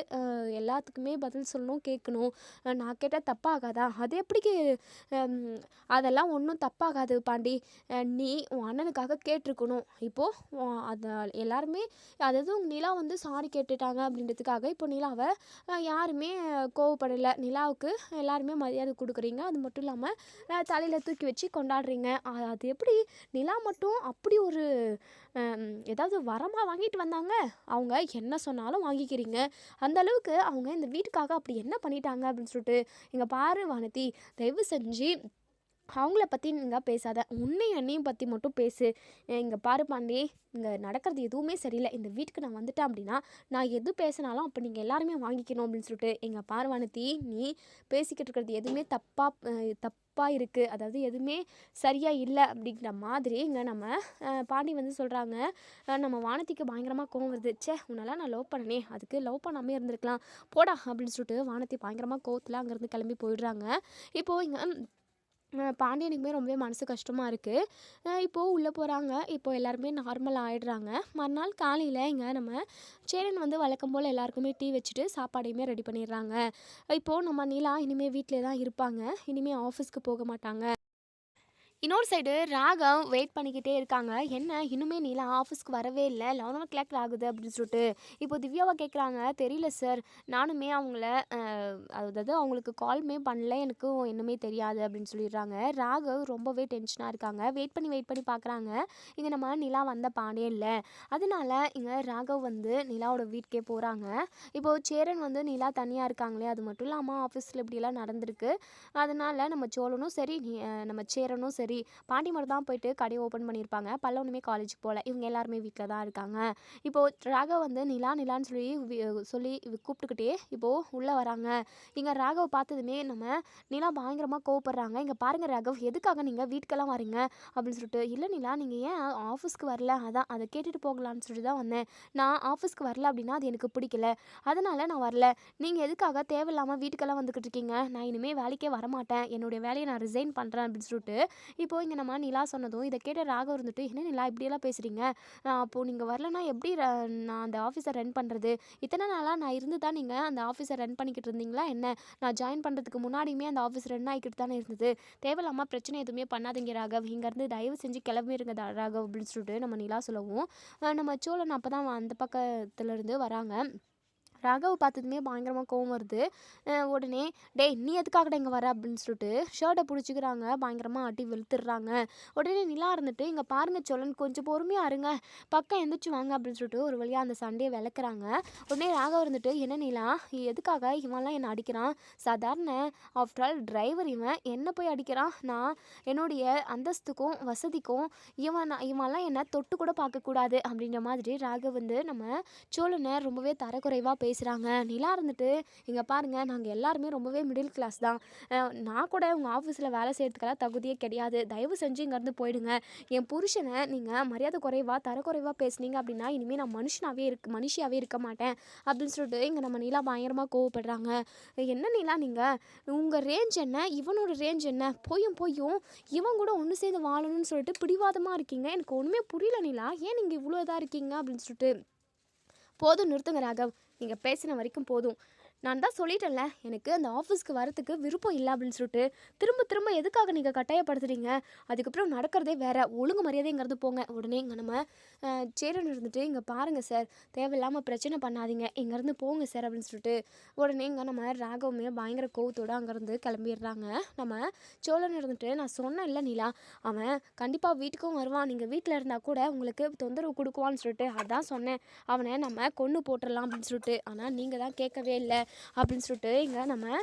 எல்லாத்துக்குமே பதில் சொல்லணும் கேட்கணும், நான் கேட்டால் தப்பாகாதா, அது எப்படி அதெல்லாம் ஒன்றும் தப்பாகாது பாண்டி, நீ உன் அண்ணனுக்காக கேட்டிருக்கணும். இப்போது அதை எல்லாருமே, அதாவது நிலா வந்து சாரி கேட்டுட்டாங்க அப்படின்றதுக்காக இப்போ நிலாவை யாருமே கோவப்படலை, நிலாவுக்கு எல்லாருமே மரியாதை கொடுக்குறீங்க, அது மட்டும் இல்லாமல் தலையில் தூக்கி வச்சு கொண்டாடுறீங்க. அது எப்படி நிலா மட்டும் அப்படி ஒரு ஏதாவது வரமாக வாங்கிட்டு வந்தாங்க, அவங்க என்ன சொன்னாலும் வாங்கிக்கிறீங்க, அந்த அளவுக்கு அவங்க இந்த வீட்டுக்காக அப்படி என்ன பண்ணிட்டாங்க அப்படின்னு சொல்லிட்டு. இங்கே பாரு வானதி, தயவு செஞ்சு அவங்கள பற்றி நீங்க பேசாத. உன்னையும் என்னையும் பற்றி மட்டும் பேசு. இங்கே பாரு பாண்டி, இங்கே நடக்கிறது எதுவுமே சரியில்லை. இந்த வீட்டுக்கு நான் வந்துட்டேன் அப்படின்னா நான் எது பேசினாலும் அப்போ நீங்கள் எல்லாருமே வாங்கிக்கணும் அப்படின்னு சொல்லிட்டு, எங்கள் பாரு வானதி, நீ பேசிக்கிட்டு இருக்கிறது எதுவுமே தப்பாக இருக்குது, அதாவது எதுவுமே சரியாக இல்லை அப்படிங்கிற மாதிரி இங்கே நம்ம பாண்டி வந்து சொல்கிறாங்க. நம்ம வானதிக்கு பயங்கரமாக கோவம் வருது. ச்சே, உன்னெல்லாம் நான் லவ் பண்ணனே, அதுக்கு லவ் பண்ணாமே இருந்திருக்கலாம் போடா அப்படின்னு சொல்லிட்டு வானதி பயங்கரமாக கோவத்தில் அங்கேருந்து கிளம்பி போயிடுறாங்க. இப்போது இங்கே பாண்டியனுக்குமே ரொம்பவே மனசு கஷ்டமாக இருக்குது. இப்போது உள்ளே போகிறாங்க. இப்போது எல்லாருமே நார்மல் ஆகிடுறாங்க. மறுநாள் காலையில் இங்கே நம்ம சேரன் வந்து வழக்கம் போல் எல்லாருக்குமே டீ வச்சுட்டு சாப்பாடையுமே ரெடி பண்ணிடுறாங்க. இப்போது நம்ம நிலா இனிமேல் வீட்டிலே தான் இருப்பாங்க. இனிமேல் ஆஃபீஸ்க்கு போக மாட்டாங்க. இன்னொரு சைடு ராகவ் வெயிட் பண்ணிக்கிட்டே இருக்காங்க. என்ன இன்னுமே நீலா ஆஃபீஸ்க்கு வரவே இல்லை, 11 o'clock ஆகுது அப்படின்னு சொல்லிட்டு. இப்போ திவ்யாவை கேட்குறாங்க. தெரியல சார், நானுமே அவங்கள அதாவது அவங்களுக்கு கால்மே பண்ணல, எனக்கும் இன்னுமே தெரியாது அப்படின்னு சொல்லிடுறாங்க. ராகவ் ரொம்பவே டென்ஷனாக இருக்காங்க. வெயிட் பண்ணி பார்க்குறாங்க. இங்கே நம்ம நிலா வந்த பாடே இல்லை. அதனால இங்கே ராகவ் வந்து நிலாவோட வீட்டுக்கே போகிறாங்க. இப்போது சேரன் வந்து நிலா தனியாக இருக்காங்களே, அது மட்டும் இல்லாமல் ஆஃபீஸில் இப்படியெல்லாம் நடந்திருக்கு. அதனால் நம்ம சோழனும் சரி, நம்ம சேரனும் சரி, பாண்டி மட்டும் தான் போயிட்டு கடையை ஓப்பன் பண்ணியிருப்பாங்க. பல்லவனுமே காலேஜுக்கு போகல. இவங்க எல்லாருமே வீட்டில் தான் இருக்காங்க. இப்போது ராகவ் வந்து நிலான்னு சொல்லி கூப்பிட்டுக்கிட்டே இப்போது உள்ளே வராங்க. இங்கே ராகவ் பார்த்ததுமே நம்ம நிலா பயங்கரமாக கோவப்படுறாங்க. இங்கே பாருங்கள் ராகவ், எதுக்காக நீங்கள் வீட்டுக்கெல்லாம் வரீங்க அப்படின்னு சொல்லிட்டு. இல்லை நிலா, நீங்கள் ஏன் ஆஃபீஸ்க்கு வரல, அதான் அதை கேட்டுட்டு போகலான்னு சொல்லிட்டு தான் வந்தேன். நான் ஆஃபீஸ்க்கு வரல அப்படின்னா அது எனக்கு பிடிக்கல, அதனால் நான் வரல. நீங்கள் எதுக்காக தேவையில்லாமல் வீட்டுக்கெல்லாம் வந்துக்கிட்டு இருக்கீங்க? நான் இனிமேல் வேலைக்கே வரமாட்டேன், என்னுடைய வேலையை நான் ரிசைன் பண்ணுறேன் அப்படின்னு சொல்லிட்டு. இப்போது இங்கே நம்ம நிலா சொன்னதும் இதை கேட்ட ராகவ் இருந்துட்டு, என்ன நிலா இப்படியெல்லாம் பேசுகிறீங்க? அப்போது நீங்கள் வரலன்னா எப்படி நான் அந்த ஆஃபீஸை ரன் பண்ணுறது? இத்தனை நாளாக நான் இருந்து தான் நீங்கள் அந்த ஆஃபீஸை ரன் பண்ணிக்கிட்டு இருந்தீங்களா என்ன? நான் ஜாயின் பண்ணுறதுக்கு முன்னாடியுமே அந்த ஆஃபீஸ் ரன் ஆகிக்கிட்டு தானே இருந்தது. தேவையில்லாமல் பிரச்சனை எதுவுமே பண்ணாதீங்க ராகவ், இங்கேருந்து தயவு செஞ்சு கிளம்பிடுங்க ராகவ் அப்படின்னு சொல்லிட்டு நம்ம நிலா சொல்லவும், நம்ம சோழன் அப்போ தான் அந்த பக்கத்துலேருந்து வராங்க. ராகவ் பார்த்ததுமே பயங்கரமாக கோவம் வருது. உடனே, டேய் நீ எதுக்காகடா இங்கே வர அப்படின்னு சொல்லிட்டு ஷர்ட்டை பிடிச்சிக்கிறாங்க. பயங்கரமாக அடி வெளுத்துடுறாங்க. உடனே நிலா இருந்துட்டு, இங்கே பாருங்க சோழன், கொஞ்சம் பொறுமையாக இருங்க, பக்கம் எந்திரிச்சு வாங்க அப்படின்னு சொல்லிட்டு ஒரு வழியாக அந்த சண்டையை விளக்குறாங்க. உடனே ராகவ் இருந்துட்டு, என்ன நிலா, எதுக்காக இவன்லாம் என்னை அடிக்கிறான்? சாதாரண ஆஃப்டர் ஆல் டிரைவர் இவன், என்ன போய் அடிக்கிறான்? நான் என்னுடைய அந்தஸ்துக்கும் வசதிக்கும் இவன்லாம் என்னை தொட்டு கூட பார்க்கக்கூடாது அப்படின்ற மாதிரி ராகவ் வந்து நம்ம சோழனை ரொம்பவே தரக்குறைவாக பேசுகிறாங்க. நிலா இருந்துட்டு, இங்கே பாருங்கள், நாங்கள் எல்லாருமே ரொம்பவே மிடில் கிளாஸ் தான், நான் கூட உங்கள் ஆஃபீஸில் வேலை செய்கிறதுக்கெல்லாம் தகுதியே கிடையாது, தயவு செஞ்சு இங்கேருந்து போயிடுங்க. என் புருஷனை நீங்கள் மரியாதை குறைவாக தரக்குறைவாக பேசுனீங்க அப்படின்னா இனிமேல் நான் மனுஷியாகவே இருக்க மாட்டேன் அப்படின்னு சொல்லிட்டு இங்கே நம்ம நிலா பயங்கரமாக கோவப்படுறாங்க. என்ன நிலா, நீங்கள் உங்கள் ரேஞ்ச் என்ன, இவனோட ரேஞ்ச் என்ன? பொய்யும் இவன் கூட ஒன்று சேர்ந்து வாழணும்னு சொல்லிட்டு பிடிவாதமாக இருக்கீங்க. எனக்கு ஒன்றுமே புரியல நிலா, ஏன் நீங்கள் இவ்வளோ இதாக இருக்கீங்க அப்படின்னு சொல்லிட்டு. போதும் நிறுத்துங்க ராகவ், நீங்கள் பேசின வரைக்கும் போதும். நான் தான் சொல்லிட்டேன்ல, எனக்கு அந்த ஆஃபீஸ்க்கு வரத்துக்கு விருப்பம் இல்லை அப்படின்னு சொல்லிட்டு. திரும்ப எதுக்காக நீங்கள் கட்டாயப்படுத்துறீங்க? அதுக்கப்புறம் நடக்கிறதே வேறு, ஒழுங்கு மரியாதைங்கிறது போங்க. உடனே இங்கே நம்ம சேரன் இருந்துட்டு, இங்கே பாருங்கள் சார், தேவையில்லாமல் பிரச்சனை பண்ணாதீங்க, இங்கேருந்து போங்க சார் அப்படின்னு சொல்லிட்டு. உடனே இங்கே நம்ம ராகவமே பயங்கர கோவத்தோடு அங்கேருந்து கிளம்பிடுறாங்க. நம்ம சோழன் இருந்துட்டு, நான் சொன்னேன் இல்லை நிலா, அவன் கண்டிப்பாக வீட்டுக்கும் வருவான், நீங்கள் வீட்டில் இருந்தால் கூட உங்களுக்கு தொந்தரவு கொடுக்குவான்னு சொல்லிட்டு, அதான் சொன்னேன், அவனை நம்ம கொன்று போட்டுடலாம் அப்படின்னு சொல்லிட்டு. ஆனால் நீங்கள் தான் கேட்கவே இல்லை அப்படின்னு சொல்லிட்டு இங்கே நம்ம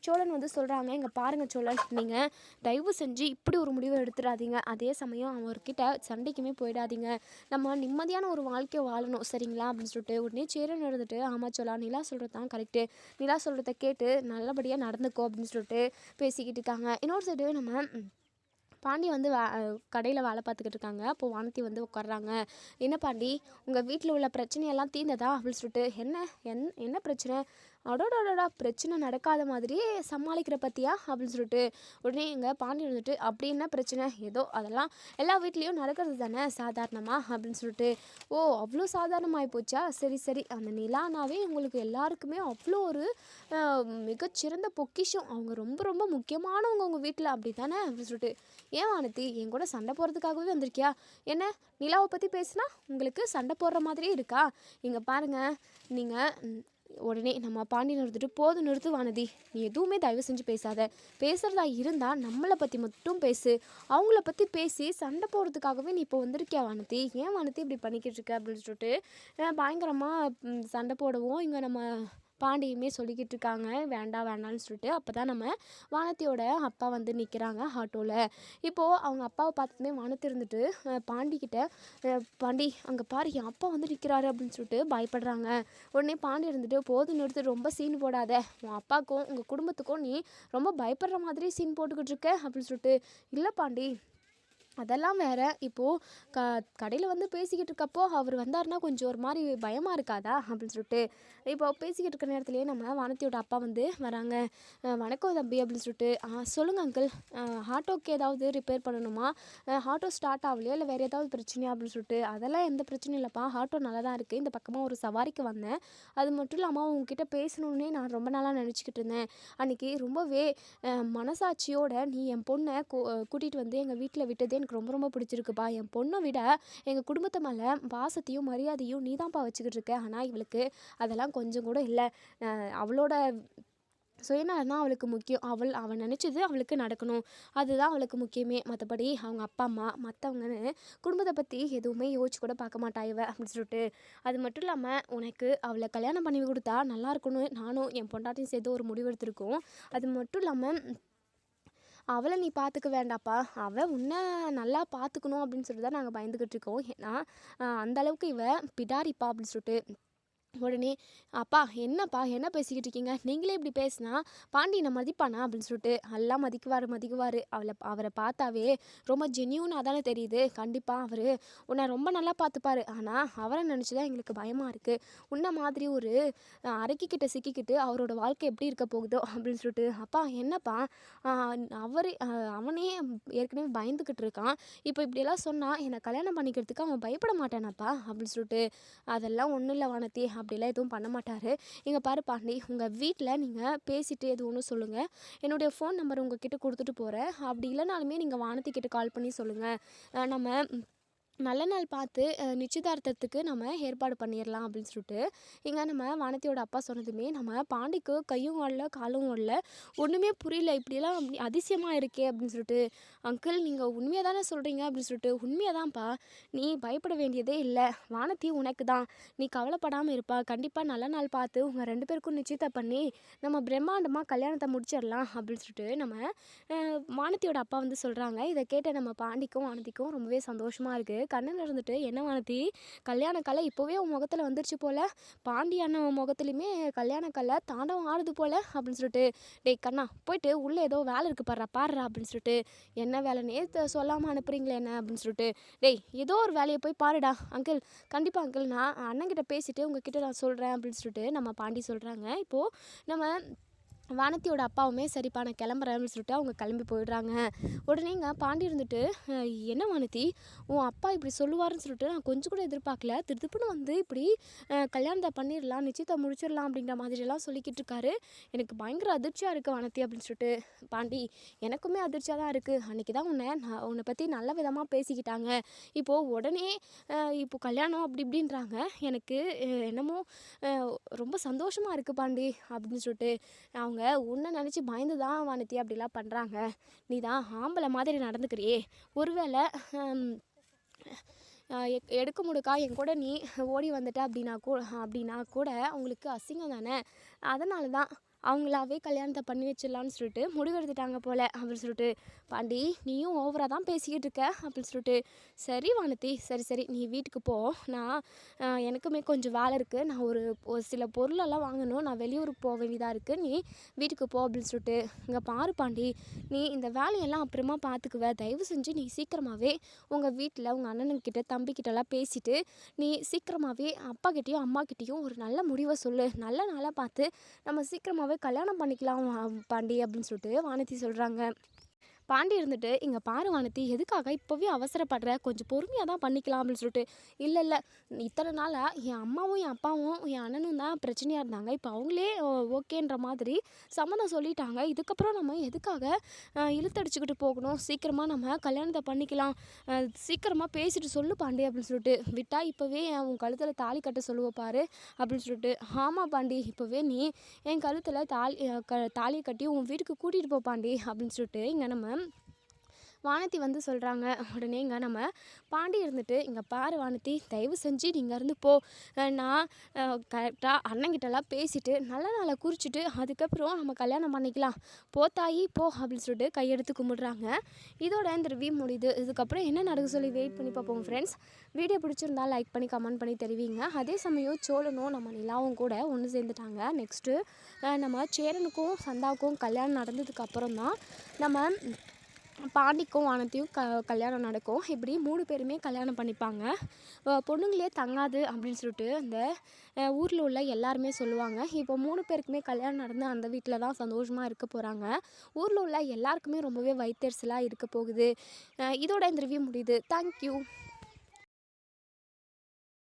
சோழன் வந்து சொல்கிறாங்க. இங்கே பாருங்கள் சோழன், நீங்கள் தயவு செஞ்சு இப்படி ஒரு முடிவை எடுத்துடாதீங்க, அதே சமயம் அவர்கிட்ட சண்டைக்குமே போயிடாதீங்க, நம்ம நிம்மதியான ஒரு வாழ்க்கையை வாழணும் சரிங்களா அப்படின்னு சொல்லிட்டு. உடனே சேரன் இருந்துட்டு, ஆமாம் சோழா, நிலா சொல்கிறது தான் கரெக்டு, நிலா சொல்கிறத கேட்டு நல்லபடியாக நடந்துக்கோ அப்படின்னு சொல்லிட்டு பேசிக்கிட்டு இருக்காங்க. இன்னொரு சைடு நம்ம பாண்டி வந்து கடையில் வேலை பார்த்துக்கிட்டு இருக்காங்க. அப்போது வானதி வந்து உட்காடுறாங்க. என்ன பாண்டி, உங்கள் வீட்டில் உள்ள பிரச்சனையெல்லாம் தீர்ந்ததா அப்படின்னு சொல்லிட்டு. என்ன பிரச்சனை? அடோடா, பிரச்சனை நடக்காத மாதிரியே சமாளிக்கிற பற்றியா அப்படின்னு சொல்லிட்டு. உடனே எங்கள் பாண்டி வந்துட்டு, அப்படி என்ன பிரச்சனை? ஏதோ அதெல்லாம் எல்லா வீட்லேயும் நடக்கிறது தானே சாதாரணமாக அப்படின்னு சொல்லிட்டு. ஓ, அவ்வளோ சாதாரணமாகி போச்சா? சரி, அந்த நிலானாவே உங்களுக்கு எல்லாருக்குமே அவ்வளோ ஒரு மிகச்சிறந்த பொக்கிஷம், அவங்க ரொம்ப முக்கியமானவங்க உங்கள் வீட்டில், அப்படி தானே அப்படின்னு சொல்லிட்டு. ஏன் வானதி, என் கூட சண்டை போடுறதுக்காகவே வந்திருக்கியா? என்ன நிலாவை பற்றி பேசுனா உங்களுக்கு சண்டை போடுற மாதிரியே இருக்கா? இங்கே பாருங்கள், நீங்கள் உடனே நம்ம பாண்டியன் எடுத்துட்டு, போதும் நிறுத்து வானதி, நீ எதுவுமே தயவு செஞ்சு பேசுகிறதா இருந்தால் நம்மளை பற்றி மட்டும் பேசு, அவங்கள பற்றி பேசி சண்டை போடுறதுக்காகவே நீ இப்போ வந்திருக்கியா வானதி? ஏன் வானதி இப்படி பண்ணிக்கிட்டு இருக்க அப்படின்னு சொல்லிட்டு பயங்கரமாக சண்டை போடவும் இங்கே நம்ம பாண்டியுமே சொல்லிக்கிட்டு இருக்காங்க வேண்டாம் வேண்டாம்னு சொல்லிட்டு. அப்போ தான் நம்ம வானத்தியோட அப்பா வந்து நிற்கிறாங்க ஆட்டோவில். இப்போது அவங்க அப்பாவை பார்த்துமே வானத்தி இருந்துட்டு பாண்டிக்கிட்ட பாண்டி அங்கே பாரு என் அப்பா வந்து நிற்கிறாரு அப்படின்னு சொல்லிட்டு பயப்படுறாங்க. உடனே பாண்டி இருந்துட்டு போது நிறுத்து ரொம்ப சீன் போடாத, உன் அப்பாவுக்கும் உங்கள் குடும்பத்துக்கும் நீ ரொம்ப பயப்படுற மாதிரி சீன் போட்டுக்கிட்டு இருக்க அப்படின்னு சொல்லிட்டு. இல்லை பாண்டி அதெல்லாம் வேற. இப்போது கடையில் வந்து பேசிக்கிட்டு இருக்கப்போ அவர் வந்தாருன்னா கொஞ்சம் ஒரு மாதிரி பயமாக இருக்காதா அப்படின்னு சொல்லிட்டு. இப்போ பேசிக்கிட்டு இருக்க நேரத்துலேயே நம்ம வானத்தியோட அப்பா வந்து வராங்க. வணக்கம் தம்பி அப்படின்னு சொல்லிட்டு. சொல்லுங்கள் அங்கிள், ஆட்டோக்கு ஏதாவது ரிப்பேர் பண்ணணுமா, ஆட்டோ ஸ்டார்ட் ஆகலையா இல்லை வேறு ஏதாவது பிரச்சனையா அப்படின்னு சொல்லிட்டு. அதெல்லாம் எந்த பிரச்சனையும் இல்லைப்பா, ஆட்டோ நல்லா தான் இருக்குது. இந்த பக்கமாக ஒரு சவாரிக்கு வந்தேன். அது மட்டும் இல்லாமல் உங்ககிட்ட பேசணுன்னே நான் ரொம்ப நாளாக நினச்சிக்கிட்டு இருந்தேன். அன்றைக்கி ரொம்பவே மனசாட்சியோட நீ என் பொண்ணை கூட்டிகிட்டு வந்து எங்கள் வீட்டில் விட்டதே எனக்கு ரொம்ப ரொம்ப பிடிச்சிருக்குப்பா. என் பொண்ணை விட எங்கள் குடும்பத்து மேலே பாசத்தையும் மரியாதையும் நீ தான்ப்பா வச்சுக்கிட்டு இருக்க. ஆனால் இவளுக்கு அதெல்லாம் கொஞ்சம் கூட இல்லை. அவளோட சுயநலம் தான் அவளுக்கு முக்கியம். அவள் நினச்சது அவளுக்கு நடக்கணும், அதுதான் அவளுக்கு முக்கியமே. மற்றபடி அவங்க அப்பா அம்மா மற்றவங்கன்னு குடும்பத்தை பற்றி எதுவுமே யோசிச்சு கூட பார்க்க மாட்டா இவ அப்படின்னு சொல்லிட்டு. அது மட்டும் இல்லாமல் உனக்கு அவளை கல்யாணம் பண்ணி கொடுத்தா நல்லா இருக்கணும், நானும் என் பொண்டாட்டியும் சேர்த்து ஒரு முடிவு எடுத்திருக்கோம். அது மட்டும் இல்லாமல் அவளை நீ பார்த்துக்க வேண்டாப்பா, அவள் உன்னை நல்லா பார்த்துக்கணும் அப்படின்னு சொல்லிட்டு தான் நாங்கள் பயந்துக்கிட்டு இருக்கோம். ஏன்னா அந்தளவுக்கு இவ பிடாரிப்பா அப்படின்னு சொல்லிட்டு. உடனே அப்பா என்னப்பா என்ன பேசிக்கிட்டு இருக்கீங்க, நீங்களே இப்படி பேசினா பாண்டி என்னை மதிப்பானா அப்படின்னு சொல்லிட்டு. எல்லாம் மதிக்குவார். அவரை பார்த்தாவே ரொம்ப ஜென்யூனாக தானே தெரியுது. கண்டிப்பாக அவர் உன்னை ரொம்ப நல்லா பார்த்துப்பாரு. ஆனால் அவரை நினச்சி தான் எங்களுக்கு பயமாக இருக்குது. உன்ன மாதிரி ஒரு அரைக்கிக்கிட்ட சிக்கிக்கிட்டு அவரோட வாழ்க்கை எப்படி இருக்க போகுதோ அப்படின்னு சொல்லிட்டு. அப்பா என்னப்பா, அவனே ஏற்கனவே பயந்துக்கிட்டு இருக்கான். இப்போ இப்படியெல்லாம் சொன்னால் என்னை கல்யாணம் பண்ணிக்கிறதுக்கு அவன் பயப்பட மாட்டானாப்பா அப்படின்னு சொல்லிட்டு. அதெல்லாம் ஒன்றும் இல்லை வானத்தி, அப்படிலாம் எதுவும் பண்ண மாட்டார். இங்கே பாரு பாண்டி, உங்கள் வீட்டில் நீங்கள் பேசிட்டு எது ஒன்று சொல்லுங்கள். என்னுடைய ஃபோன் நம்பர் உங்ககிட்ட கொடுத்துட்டு போகிறேன். அப்படி இல்லைனாலுமே நீங்கள் வானத்திக்கிட்ட கால் பண்ணி சொல்லுங்கள். நம்ம நல்ல நாள் பார்த்து நிச்சயதார்த்தத்துக்கு நம்ம ஏற்பாடு பண்ணிடலாம் அப்படின்னு சொல்லிட்டு. இங்கே நம்ம வானத்தியோட அப்பா சொன்னதுமே நம்ம பாண்டிக்கு கையும் ஓடல காலும் ஓடல, ஒன்றுமே புரியல. இப்படியெல்லாம் அதிசயமாக இருக்கே அப்படின்னு சொல்லிட்டு. அங்கிள் நீங்கள் உண்மையாக தானே சொல்கிறீங்க அப்படின்னு சொல்லிட்டு. உண்மையாக தான்ப்பா, நீ பயப்பட வேண்டியதே இல்லை. வானத்தி உனக்கு தான், நீ கவலைப்படாமல் இருப்பா. கண்டிப்பாக நல்ல நாள் பார்த்து உங்கள் 2 பேருக்கும் நிச்சயத்தை பண்ணி நம்ம பிரம்மாண்டமாக கல்யாணத்தை முடிச்சிடலாம் அப்படின்னு சொல்லிட்டு நம்ம வானத்தியோட அப்பா வந்து சொல்கிறாங்க. இதை கேட்ட நம்ம பாண்டிக்கும் வானத்திக்கும் ரொம்பவே சந்தோஷமாக இருக்குது. கண்ணில் இருந்துட்டு என்ன வானத்தி, கல்யாண கலை இப்போவே உன் முகத்தில் வந்துருச்சு போல், பாண்டி அண்ணன் முகத்துலையுமே கல்யாண கலை தாண்டவம் ஆடுது போல் அப்படின்னு சொல்லிட்டு. டேய் கண்ணா, போயிட்டு உள்ளே ஏதோ வேலை இருக்குது பாடுறா அப்படின்னு சொல்லிட்டு. என்ன வேலைன்னே சொல்லாமல் அனுப்புறீங்களே என்ன அப்படின்னு சொல்லிட்டு. டேய் ஏதோ ஒரு வேலையை போய் பாருடா. அங்கிள் கண்டிப்பாக அங்கிள், நான் அண்ணன்கிட்ட பேசிவிட்டு உங்ககிட்ட நான் சொல்கிறேன் அப்படின்னு சொல்லிட்டு நம்ம பாண்டி சொல்கிறாங்க. இப்போது நம்ம வானத்தியோட அப்பாவுமே சரிப்பா நான் கிளம்புறேன்னு சொல்லிட்டு அவங்க கிளம்பி போயிடுறாங்க. உடனே இங்கே பாண்டி இருந்துட்டு என்ன வானத்தி, உன் அப்பா இப்படி சொல்லுவாருன்னு சொல்லிட்டு நான் கொஞ்சம் கூட எதிர்பார்க்கல. திருப்புன்னு வந்து இப்படி கல்யாணத்தை பண்ணிடலாம், நிச்சயத்தை முடிச்சிடலாம் அப்படிங்கிற மாதிரியெல்லாம் சொல்லிக்கிட்டு இருக்காரு. எனக்கு பயங்கர அதிர்ச்சியாக இருக்குது வானத்தி அப்படின்னு சொல்லிட்டு. பாண்டி எனக்குமே அதிர்ச்சியாக தான் இருக்குது. அன்றைக்கி தான் உன்னை பற்றி நல்ல விதமாக பேசிக்கிட்டாங்க. இப்போது உடனே இப்போ கல்யாணம் அப்படி இப்படின்றாங்க. எனக்கு என்னமோ ரொம்ப சந்தோஷமாக இருக்குது பாண்டி அப்படின்னு சொல்லிட்டு. அவங்க உன்னை நினச்சி பயந்து தான் வானத்தி அப்படிலாம் பண்ணுறாங்க. நீ தான் ஆம்பளை மாதிரி நடந்துக்கிறியே, ஒருவேளை எடுக்க முடுக்கா என் கூட நீ ஓடி வந்துட்ட அப்படின்னா கூட அவங்களுக்கு அசிங்கம் தானே. அதனால தான் அவங்களாவே கல்யாணத்தை பண்ணி வச்சிடலான்னு சொல்லிட்டு முடிவெடுத்துட்டாங்க போல் அப்படின்னு சொல்லிட்டு. பாண்டி நீயும் ஓவராக தான் பேசிக்கிட்டு இருக்க அப்படின்னு சொல்லிட்டு. சரி வானத்தி, சரி நீ வீட்டுக்கு போ. நான் எனக்குமே கொஞ்சம் வேலை இருக்குது. நான் ஒரு சில பொருளெல்லாம் வாங்கணும், நான் வெளியூருக்கு போக வேண்டியதாக இருக்குது. நீ வீட்டுக்கு போ அப்படின்னு சொல்லிட்டு. இங்கே பாரு பாண்டி, நீ இந்த வேலையெல்லாம் அப்புறமா பார்த்துக்குவ. தயவு செஞ்சு நீ சீக்கிரமாகவே உங்கள் வீட்டில் உங்கள் அண்ணனுக்கிட்ட தம்பிக்கிட்டலாம் பேசிவிட்டு நீ சீக்கிரமாகவே அப்பாக்கிட்டேயும் அம்மாக்கிட்டேயும் ஒரு நல்ல முடிவை சொல்லு. நல்ல நாளாக பார்த்து நம்ம சீக்கிரமாகவே கல்யாணம் பண்ணிக்கலாம் பாண்டி அப்படின்னு சொல்லிட்டு வானத்தி சொல்கிறாங்க. பாண்டி இருந்துட்டு இங்கே பாரு வானத்தி, எதுக்காக இப்போவே அவசரப்படுற, கொஞ்சம் பொறுமையாக தான் பண்ணிக்கலாம் அப்படின்னு சொல்லிட்டு. இல்லை இத்தனை நாளாக என் அம்மாவும் என் அப்பாவும் என் அண்ணனும் தான் பிரச்சனையாக இருந்தாங்க. இப்போ அவங்களே ஓகேன்ற மாதிரி சம்மதம் சொல்லிட்டாங்க. இதுக்கப்புறம் நம்ம எதுக்காக இழுத்தடிச்சுக்கிட்டு போகணும், சீக்கிரமாக நம்ம கல்யாணத்தை பண்ணிக்கலாம், சீக்கிரமாக பேசிட்டு சொல்லு பாண்டி அப்படின்னு சொல்லிட்டு. விட்டா இப்போவே உன் கழுத்தில் தாலி கட்ட சொல்லுவோம் பாரு அப்படின்னு சொல்லிட்டு. ஆமாம் பாண்டி, இப்போவே நீ என் கழுத்தில் தாலியை கட்டி உன் வீட்டுக்கு கூட்டிகிட்டு போ பாண்டி அப்படின்னு சொல்லிட்டு. இங்கே நம்ம வானதி வந்து சொல்கிறாங்க. உடனே இங்கே நம்ம பாண்டி இருந்துட்டு, இங்கே பாரு வானதி, தயவு செஞ்சு நீங்கள் இருந்து போ. நான் கரெக்டாக அண்ணங்கிட்டலாம் பேசிட்டு நல்ல நாளை குறிச்சிட்டு அதுக்கப்புறம் நம்ம கல்யாணம் பண்ணிக்கலாம். போ தாயி போ அப்படின்னு சொல்லிட்டு கையெடுத்து கும்பிடுறாங்க. இதோட இந்த ரிவ்யூ முடியுது. இதுக்கப்புறம் என்ன நடக்க சொல்லி வெயிட் பண்ணி பார்ப்போம் ஃப்ரெண்ட்ஸ். வீடியோ பிடிச்சிருந்தா லைக் பண்ணி கமெண்ட் பண்ணி தெரிவிங்க. அதே சமயம் சோழனும் நம்ம நிலாவும் கூட ஒன்று சேர்ந்துட்டாங்க. நெக்ஸ்ட்டு நம்ம சேரனுக்கும் சந்தாவுக்கும் கல்யாணம் நடந்ததுக்கப்புறம் தான் நம்ம பாண்டிக்கும் வானத்தையும் கல்யாணம் நடக்கும். இப்படி 3 பேருமே கல்யாணம் பண்ணிப்பாங்க. பொண்ணுங்களே தங்காது அப்படின்னு சொல்லிட்டு அந்த ஊரில் உள்ள எல்லாருமே சொல்லுவாங்க. இப்போ 3 பேருக்குமே கல்யாணம் நடந்து அந்த வீட்டில் தான் சந்தோஷமாக இருக்க போகிறாங்க. ஊரில் உள்ள எல்லாருக்குமே ரொம்பவே வயித்தெரிச்சலாக இருக்க போகுது. இதோட இந்த ரிவ்யூ முடியுது. தேங்க்யூ.